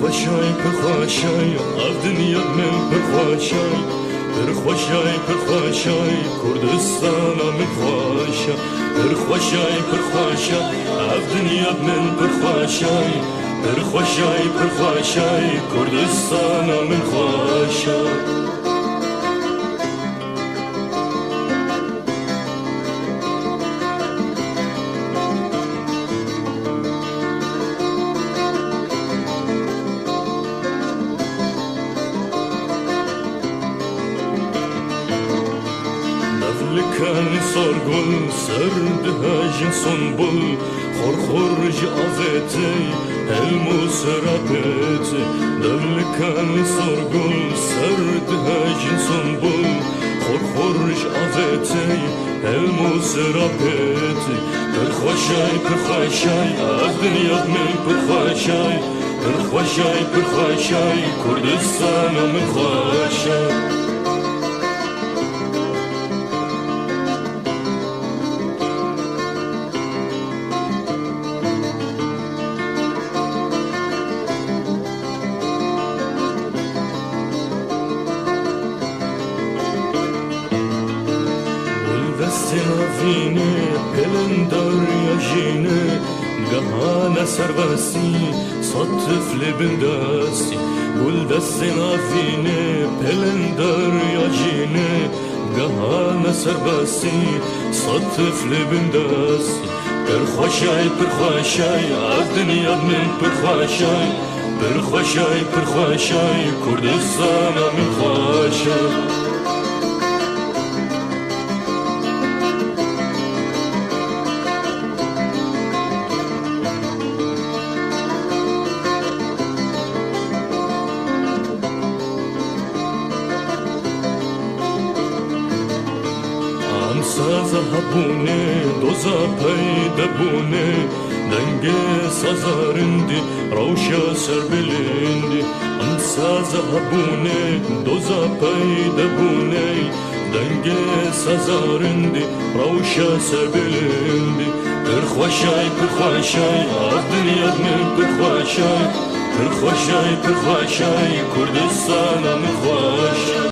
خوشای پر خوشای اف دنیا من پر خوشای پر خوشای پر خوشای کردستان من خوشای پر خوشای پر خوشای اف دنیا من پر خوشای پر خوشای پر خوشای کردستان من خوشای لكان صرقل سرد هاجن صنبل خرخرج عفتي المسربتي لكان صرقل سرد هاجن صنبل خرخرج عفتي المسربتي برخوشاي برخوشاي الدنيا من برخوشاي برخوشاي برخوشاي كردستان من خوشاي سنافيني كلندر يجيني قهانا سرباسي صطف لبنداسي ولد السنافيني كلندر يجيني قهانا سرباسي صطف لبنداسي برخوشاي برخوشاي الدنيا من برخوشاي برخوشاي برخوشاي كردستان من خوشاي ذهبوني دوزا بيدبوني دنجي سازارندي روشا سربلندي امسا ذهبوني دوزا بيدبوني دنجي سازارندي روشا سربلندي برخوشاي برخوشاي الدنيا من برخوشاي برخوشاي برخوشاي كردستان من خوشاي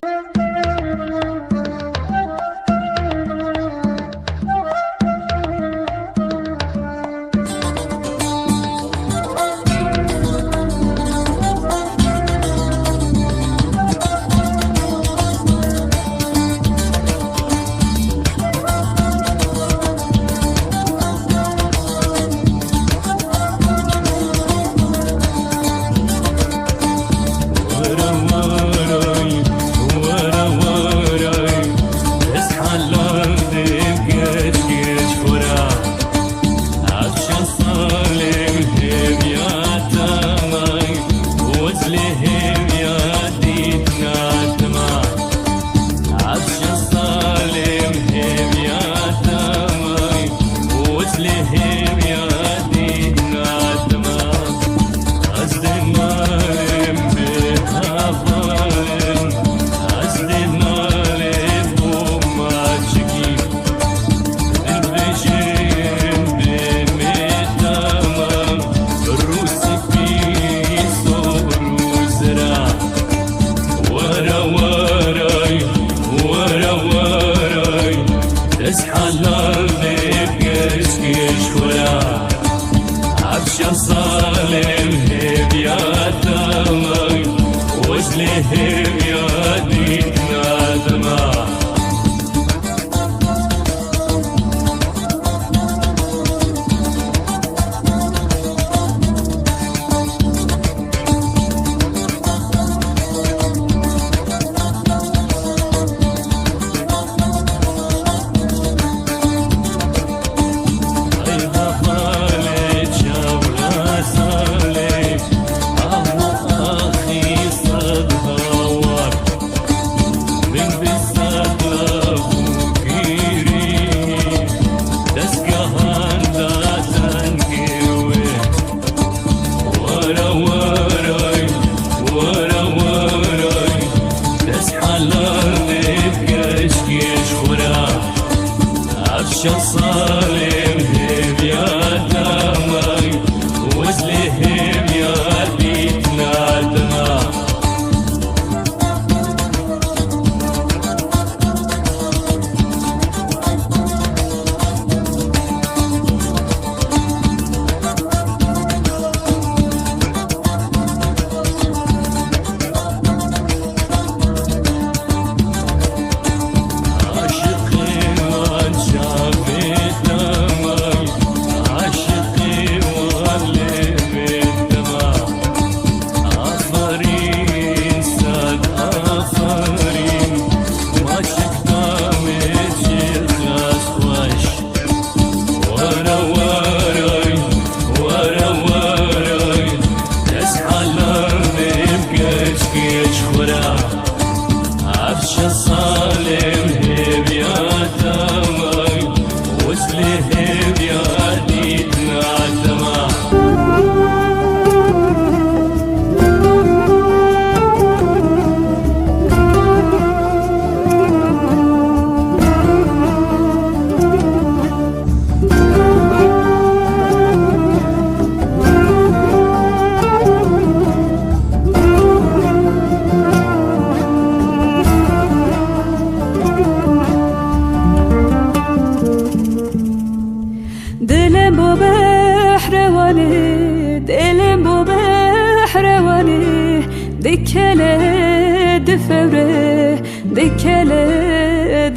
دکله دفوره دکله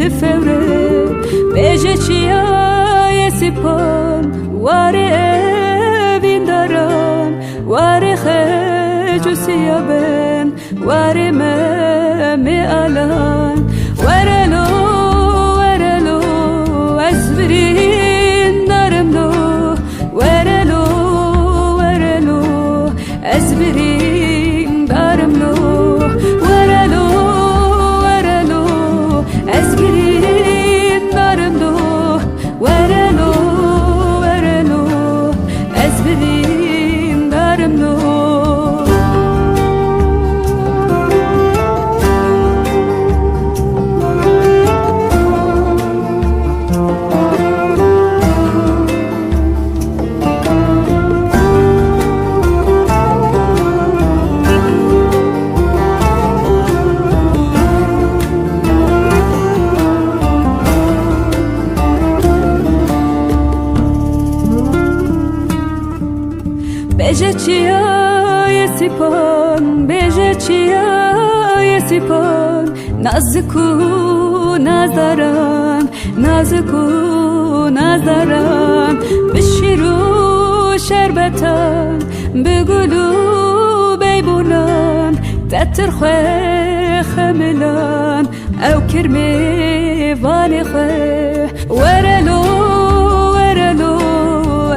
دفوره بیجه چیای سپان واره وینداران واره خجو سیابن واره ممی الان واره لو از برین دارم لو واره لو از برین دارم لو واره لو از برین دارم لو واره لو از برین دارم لو بیجه چیای سپان بیجه چیای سپان نازکو نظران نازکو نظران بشیرو شربتان بگلو بیبونان تتر خواه خملان او کرمی وانی خواه ورلو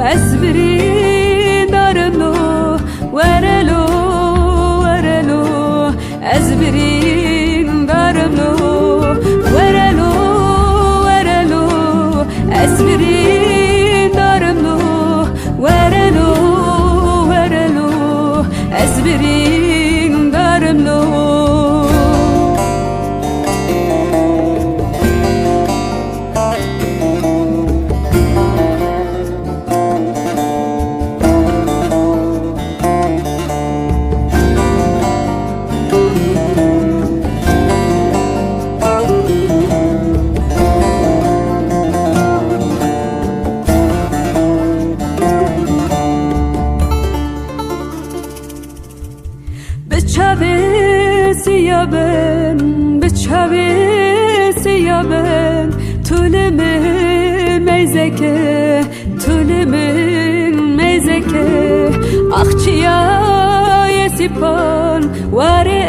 از برین دارم لو ورلو از برین دارم لو ورلو از برین دارم لو ورلو از برین دارم لو بچاوی سیابن طول میزکه اخچیای سپان واره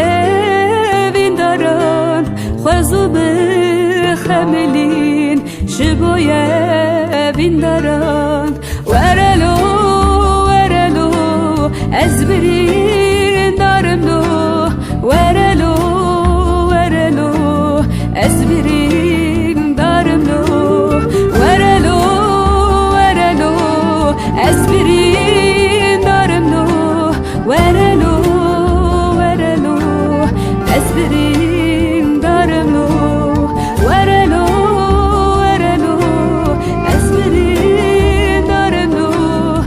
وینداران خوزو بخملین شبوی وینداران ورلو از برین دارم لو ورلو از برین دارم لو ورلو از برین دارم لو ورلو از برین دارم لو ورلو از برین دارم لو ورلو از برین دارم لو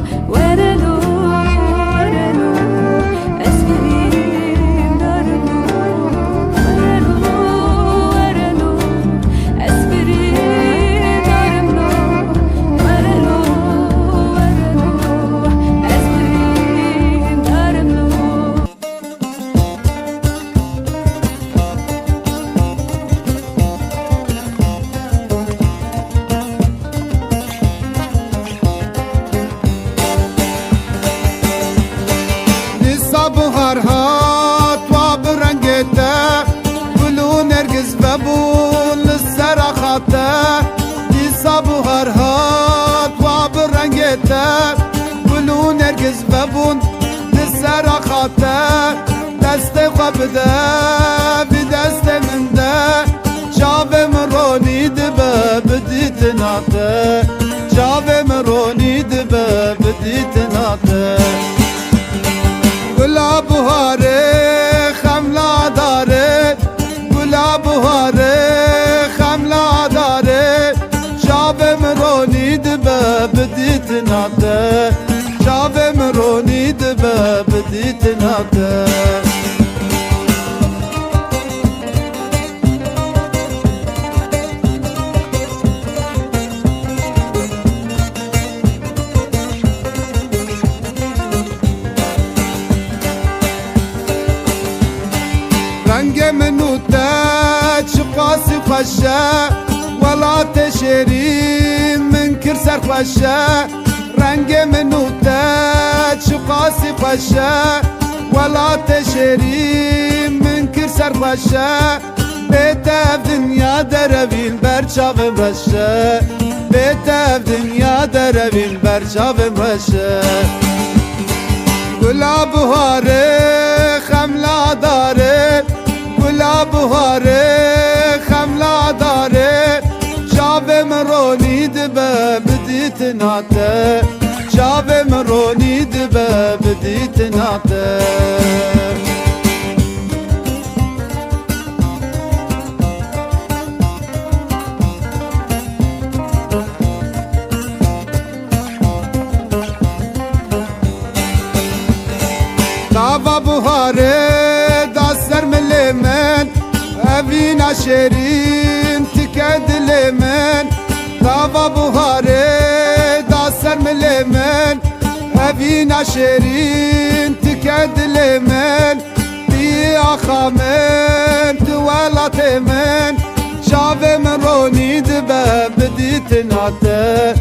ولو نرگز ببون نسر خاطر دست بده بی دست من ده جاوه مرونی دبه بدیت ناته جاوه مرونی دبه بدیت ناته گلا بهاره خملا داره گلا بهاره خملا داره جاوه مرونی دبه بدیت ناته جاوه مرونی دبه بدیت ناته خوشه ولات شیرین من کر سر خوشه رنگ منو تا چقاسی خوشه ولات شیرین من کر سر خوشه بیتف دنیا دروین برچاوم بشه بیتف دنیا دروین برچاوم بشه گلاب هاره خملا داره گلاب هاره خملا داره شاوم رونی دبه بدیت ناته شاوم رونی دبه بدیت ناته داوا بوهاره داستر ملی من اوینا شیرین تکه دل من داوا بوهاره داستر ملی من اوینا شیرین تکه دل من بی آخا من دوالات من شاوه من رونی دبه بدیت ناته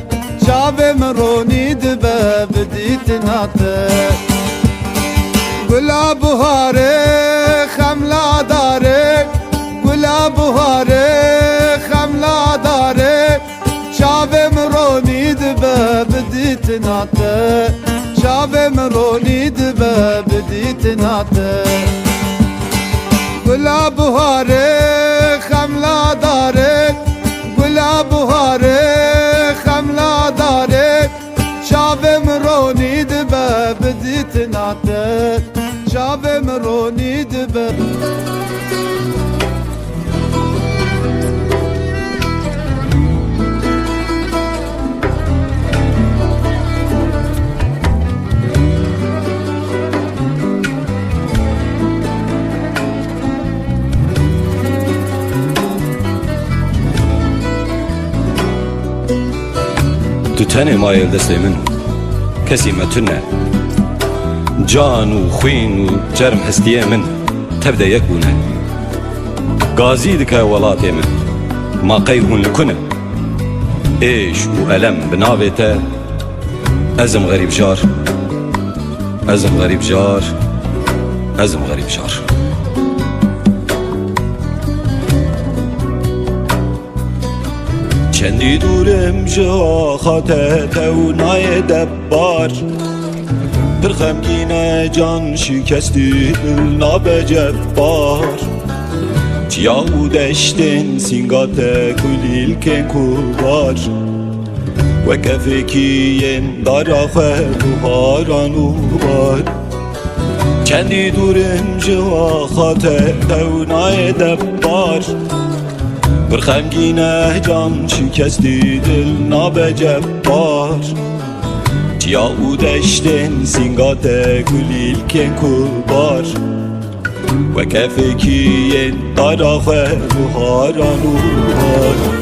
شاوه من رونی دبه بدیت ناته گلاب هاره خملا داره گلاب هاره خملا داره شاوم رونی دبه بدیت ناته شاوم رونی دبه بدیت ناته گلاب هاره خملا داره گلاب هاره خملا داره شاوم رونی دبه بدیت ناته شاوم رونی دبه Tu tenê mayê li destê min kesî me tune can û xwîn û cerm hestiyê min tevde yek bûne gazî dike welatê min maqey hûn li kune êş û elem bi navê te ezim xerîb jar ezim xerîb jar ezim xerîb jar چندی دورم جا خاطر تو نای دبار پر خمگینه جان شکستی دل ناب جبار چیا و دشتن سینگات کلیل کن کوبار و کفکین دارا خواه بوهاران و بار چندی دورم جا خاطر تو نای دبار بر خمگینه جان شکستی دل ناب جبار چیا او دشتن سینگات گلیل کن کوبار و کفکین دارا خواه بوهاران و بار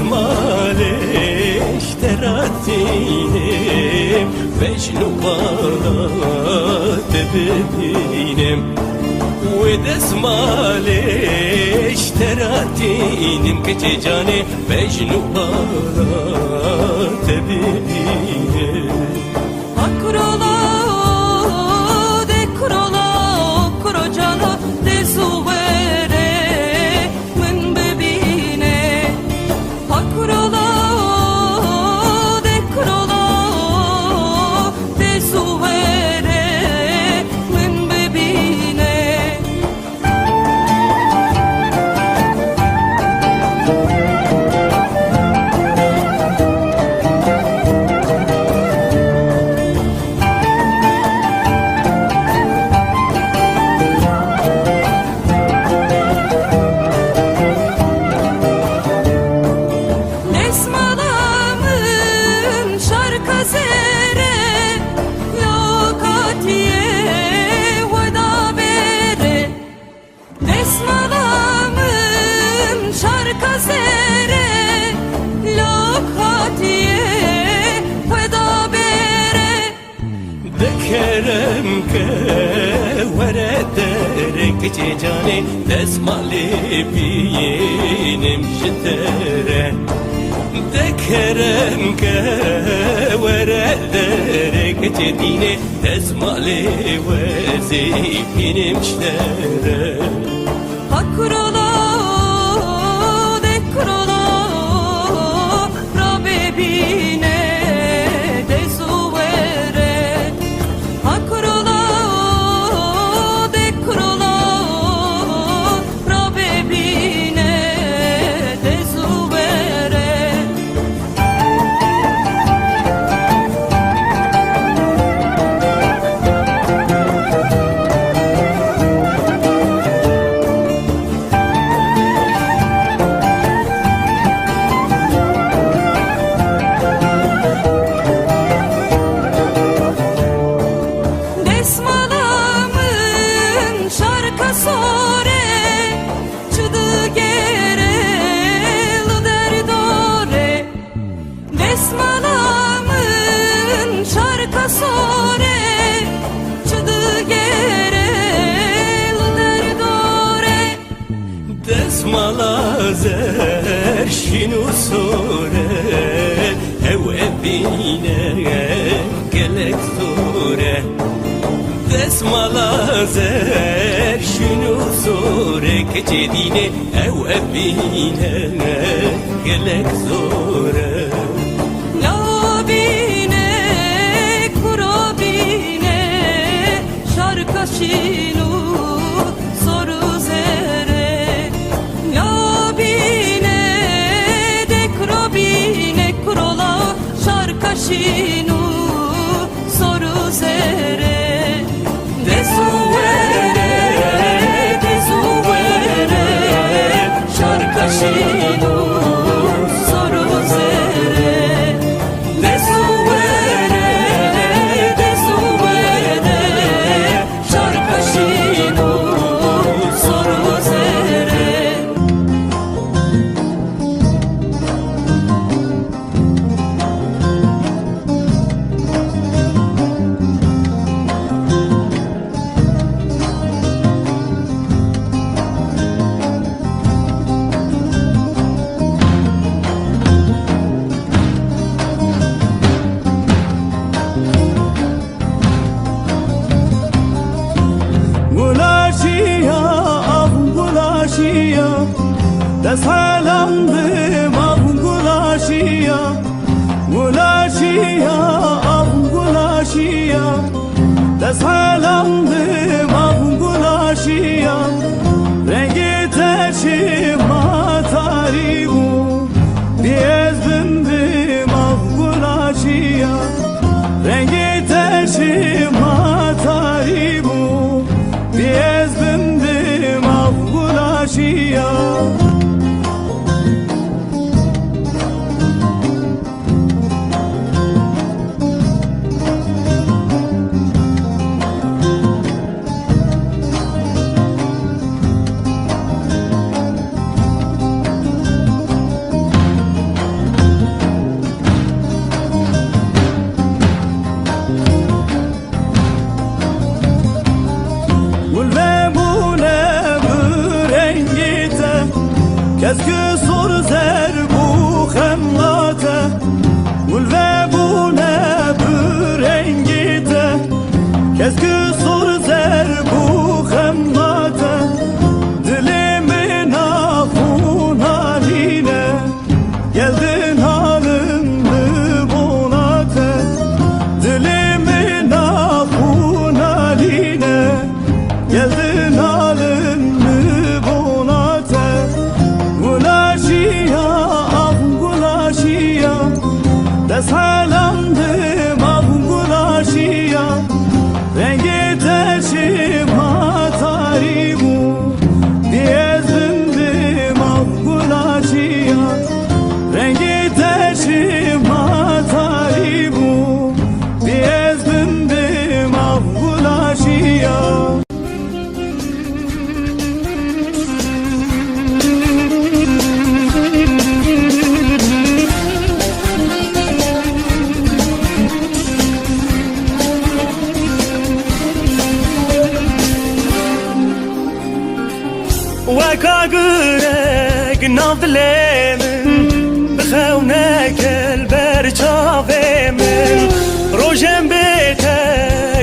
دزمالش تراتینم وجنو بالات ببینم و دزمالش تراتینم کچه جانه وجنو بالات ببینم Akrola, dekrola, krocana, desuvere, min bebine. Akrola, dekrola, desuvere, min bebine. که ورده کچه جانه دسمالی بینم شتره دکرم که ورده کچه دینه دسمالی وزی بینم شتره Hakrola, dekrola, rabebine dezuvere. Hakrola, dekrola, rabebine dezuvere. Desmalamın şarkı sore çıdı gere luder dore. Desmalamın şarkı sore çıdı gere luder dore. دسمالا زرشینو سوره او ابینه گلک زوره دسمالا زرشینو سوره کچه دینه او ابینه گلک زوره Labine kurabine şarkaşinu soru zere. Labine de kurabine kurola şarkaşinu soru zere. Dezuvere, dezuvere şarkaşinu soru zere. Dezuvere, dezuvere şarkaşinu soru zere. Gulaşiya, ah gulaşiya, desalandım ah gulaşiya, gulaşiya, ah gulaşiya, desalandım ah gulaşiya, rengi teşim mataribu, diyezbindim ah gulaşiya, rengi teşim mataribu. Diyez bindim ah gulaşiya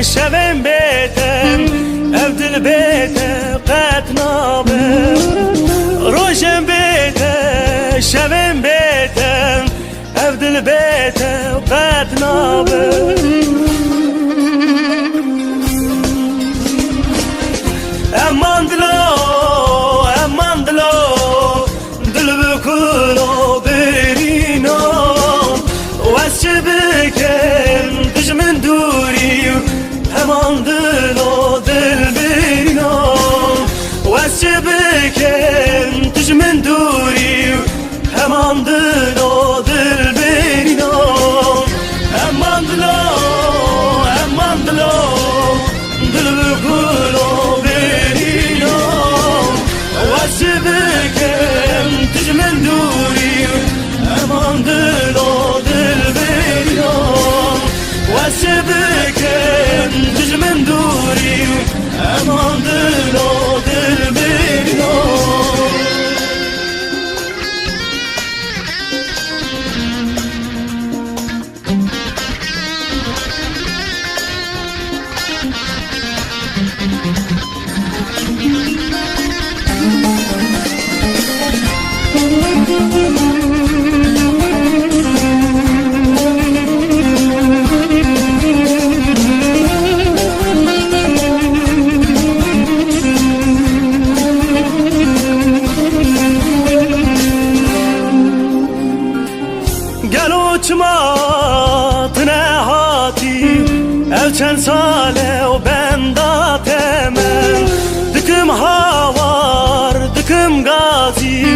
şevim betem ev dil bete qet nabe rojim bete şevim betem ev dil bete qet nabe eman dilo dil bikulo berino واسه بکن دشمن دوری همان دل و دل بینا واسه بکن دشمن دوری همان دل و دل بینا همان دل دل بکلو بینا واسه بکن دشمن دوری همان دل و واسبكن دجمن دوري امان دلو دل بينو چند ساله و بندا تمن دکم هاوار دکم غازی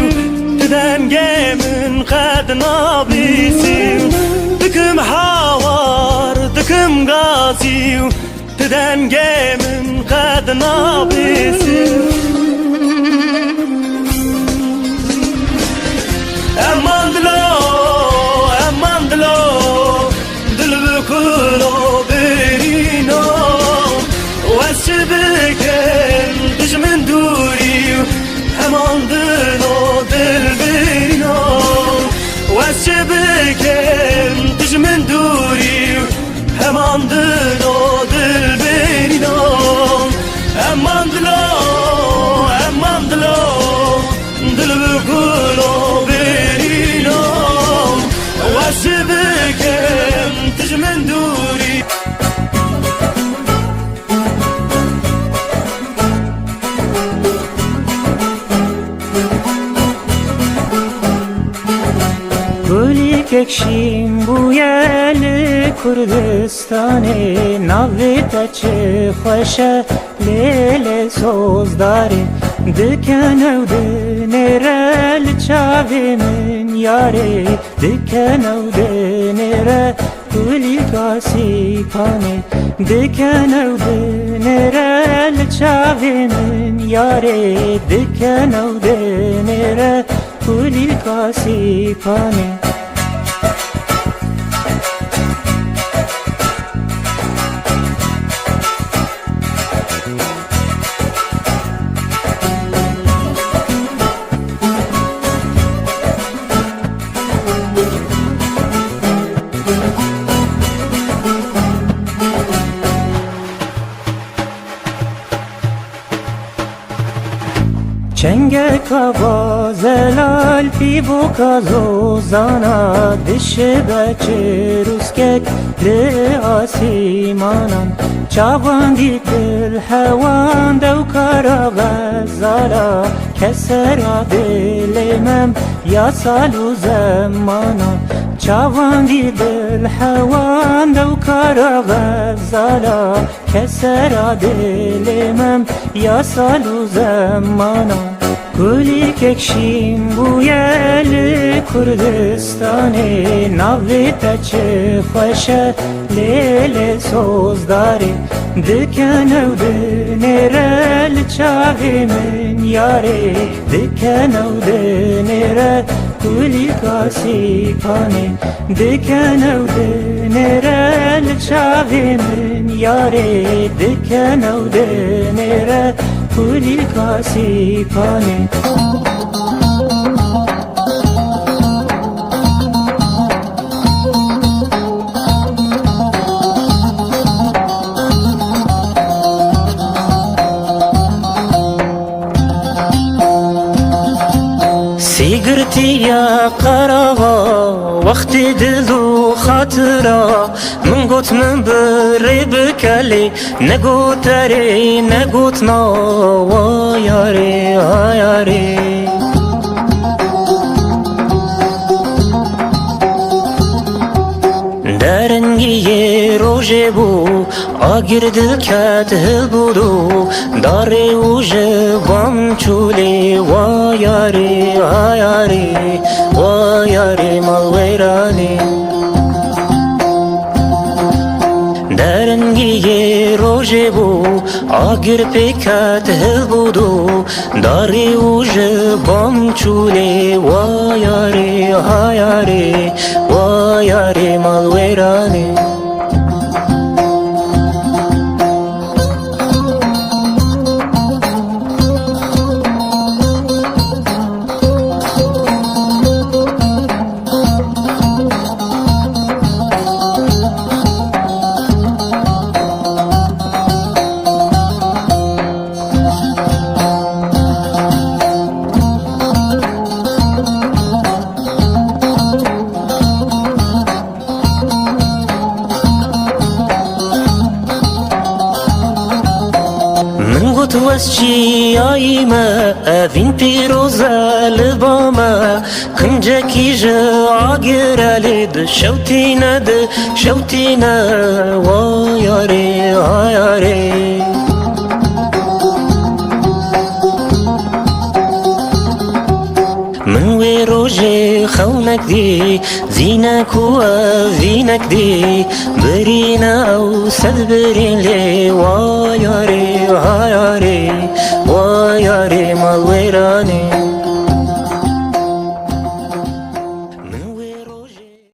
تدن گمن قد نابیسی دکم هاوار دکم غازی تدن گمن قد نابیسی امان دلو دل بکلو واسبكن دجمن دوري همان دل و دل بينا واسبكن دجمن دوري همان دل و دل بينا همان دلو دل بكلو بينا واسبكن دجمن دوري کشیم بویل کردستان نویت چه خوشه لیل سوزداره دکنو دنرل چاوی من یاره دکنو دنره کلی کاسی پانه دکنو دنرل چاوی من یاره دکنو دنره کلی کاسی پانه چنگ کبا زلال پی بو کازو زانا دش بچه روسکک لی آسیمانان چاوان دیدل هوان دو کارا غزالا کسرا دلمم یا سالو زمانا چاوان دیدل هوان دو کارا غزالا کسرا دلمم یا سالو زمانا کلی کشیم بویل کردستان نویت چه خوشه لیل سوزداره دکنو دنرل چاوی من یاره دکنو دنرل کلی کاسی پانه دکنو دنرل چاوی من یاره دکنو دنرل کلی کاسی پانه گرتیا قرارا وقتی دل و خاطرا من گوت من بری بکلی نگوت ری نگوت نا و یاری ها یاری درنگی روژه بو آگر دل کت هل بودو داره و جوام چولی و یاری ها یاری و یاری مال ویرانی درنگی روژه بو آگر پیکت هل بودو داری و جوام چولی و یاری ها یاری و یاری مال ویرانی تو از چی آیی ما اوین پیروزه لبامه کنجه کی جا آگر لید شوتی نه و یاری ها یاری من وی روژه خونک دی زینک و وینک دی برین او صد برین لی و یاری ها یاری و یاری مال ویرانی